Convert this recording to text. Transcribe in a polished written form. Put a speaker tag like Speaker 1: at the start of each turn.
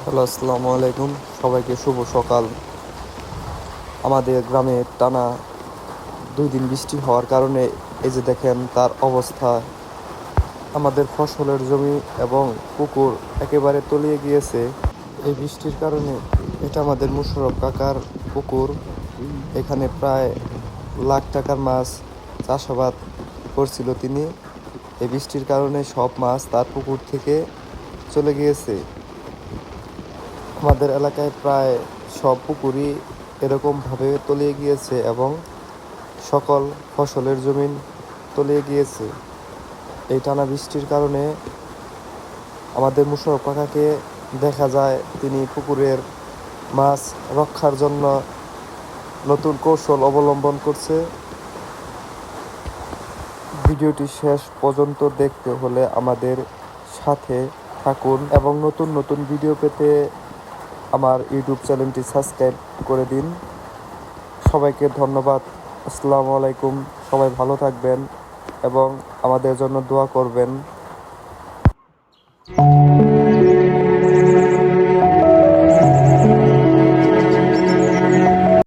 Speaker 1: Hello, আসসালামু আলাইকুম। সবাইকে শুভ সকাল। আমাদের গ্রামে টানা 2 দিন বৃষ্টি হওয়ার কারণে এই যে দেখেন তার অবস্থা। আমাদের ফসলের জমি এবং পুকুর একেবারে তলিয়ে গিয়েছে এই বৃষ্টির কারণে। এটা আমাদের মুশারফ কাকার পুকুর। এখানে প্রায় লাখ টাকার মাছ চাষাবাদ করছিল তিনি। এই বৃষ্টির কারণে সব মাছ তার পুকুর থেকে চলে গিয়েছে। আমাদের এলাকায় প্রায় সব পুকুরই এরকমভাবে তলিয়ে গিয়েছে এবং সকল ফসলের জমিন তলিয়ে গিয়েছে। এই টানা বৃষ্টির কারণে আমাদের মুশারফ কাকাকে দেখা যায় তিনি পুকুরের মাছ রক্ষার জন্য নতুন কৌশল অবলম্বন করছে। ভিডিওটি শেষ পর্যন্ত দেখতে হলে আমাদের সাথে থাকুন এবং নতুন নতুন ভিডিও পেতে আমার ইউটিউব চ্যানেলটি সাবস্ক্রাইব করে দিন। সবাইকে ধন্যবাদ। আসসালামু আলাইকুম। সবাই ভালো থাকবেন এবং আমাদের জন্য দোয়া করবেন।